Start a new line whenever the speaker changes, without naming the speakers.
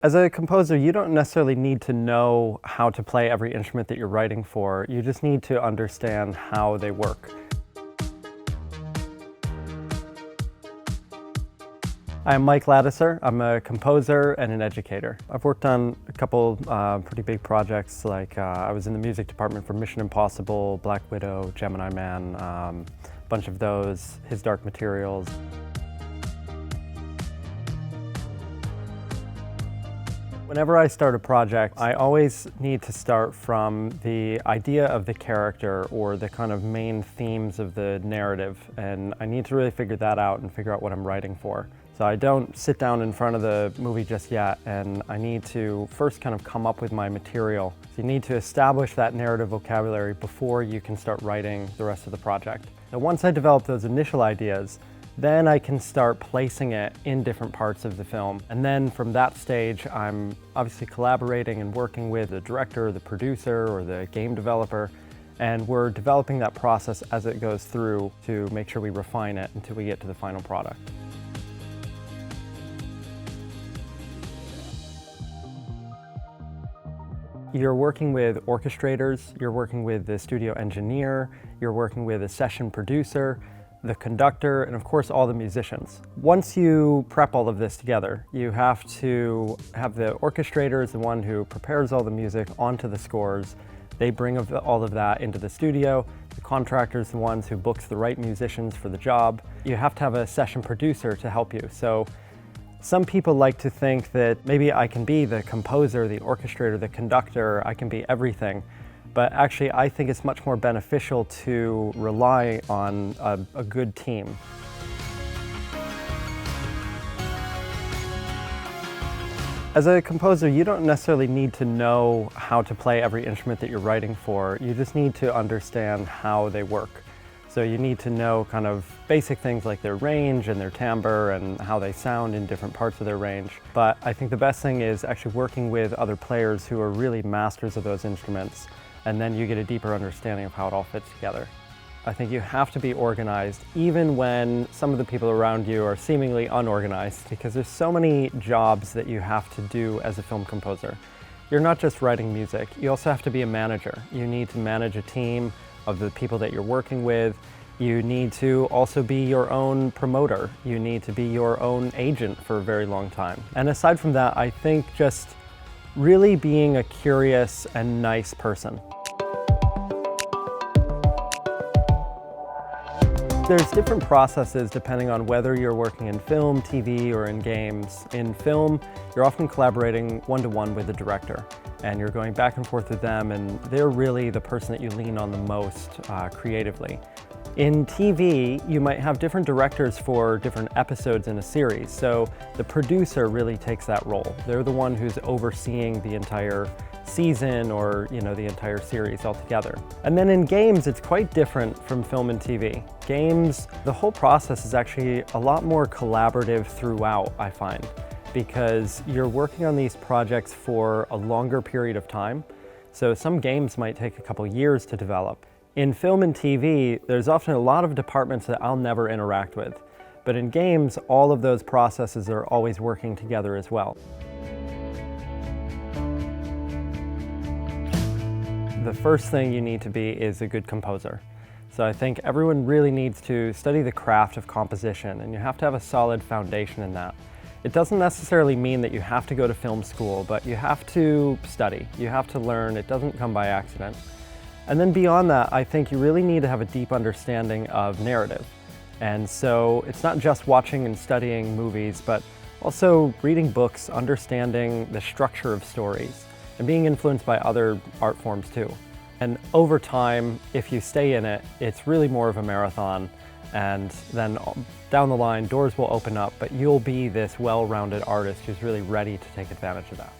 As a composer, you don't necessarily need to know how to play every instrument that you're writing for. You just need to understand how they work. I'm IMike LaDouceur. I'm a composer and an educator. I've worked on a couple pretty big projects, like I was in the music department for Mission Impossible, Black Widow, Gemini Man, a bunch of those, His Dark Materials. Whenever I start a project, I always need to start from the idea of the character or the kind of main themes of the narrative, and I need to really figure that out and figure out what I'm writing for. So I don't sit down in front of the movie just yet, and I need to first kind of come up with my material. So you need to establish that narrative vocabulary before you can start writing the rest of the project. Now, once I develop those initial ideas, then I can start placing it in different parts of the film. And then from that stage, I'm obviously collaborating and working with the director, the producer, or the game developer, and we're developing that process as it goes through to make sure we refine it until we get to the final product. You're working with orchestrators, you're working with the studio engineer, you're working with a session producer, the conductor, and of course all the musicians. Once you prep all of this together, you have to have the orchestrator as the one who prepares all the music onto the scores. They bring all of that into the studio. The contractor is the ones who books the right musicians for the job. You have to have a session producer to help you. So some people like to think that maybe I can be the composer, the orchestrator, the conductor, I can be everything. But actually, I think it's much more beneficial to rely on a good team. As a composer, you don't necessarily need to know how to play every instrument that you're writing for. You just need to understand how they work. So you need to know kind of basic things like their range and their timbre and how they sound in different parts of their range. But I think the best thing is actually working with other players who are really masters of those instruments, and then you get a deeper understanding of how it all fits together. I think you have to be organized even when some of the people around you are seemingly unorganized, because there's so many jobs that you have to do as a film composer. You're not just writing music, you also have to be a manager. You need to manage a team of the people that you're working with. You need to also be your own promoter. You need to be your own agent for a very long time. And aside from that, I think just really being a curious and nice person. There's different processes depending on whether you're working in film, TV, or in games. In film, you're often collaborating one-to-one with the director, and you're going back and forth with them, and they're really the person that you lean on the most creatively. In TV, you might have different directors for different episodes in a series, so the producer really takes that role. They're the one who's overseeing the entire season or the entire series altogether. And then in games, it's quite different from film and TV. Games, the whole process is actually a lot more collaborative throughout, I find, because you're working on these projects for a longer period of time. So some games might take a couple years to develop. In film and TV, there's often a lot of departments that I'll never interact with. But in games, all of those processes are always working together as well. The first thing you need to be is a good composer. So I think everyone really needs to study the craft of composition, and you have to have a solid foundation in that. It doesn't necessarily mean that you have to go to film school, but you have to study, you have to learn. It doesn't come by accident. And then beyond that, I think you really need to have a deep understanding of narrative. And so it's not just watching and studying movies, but also reading books, understanding the structure of stories, and being influenced by other art forms too. And over time, if you stay in it, it's really more of a marathon, and then down the line, doors will open up, but you'll be this well-rounded artist who's really ready to take advantage of that.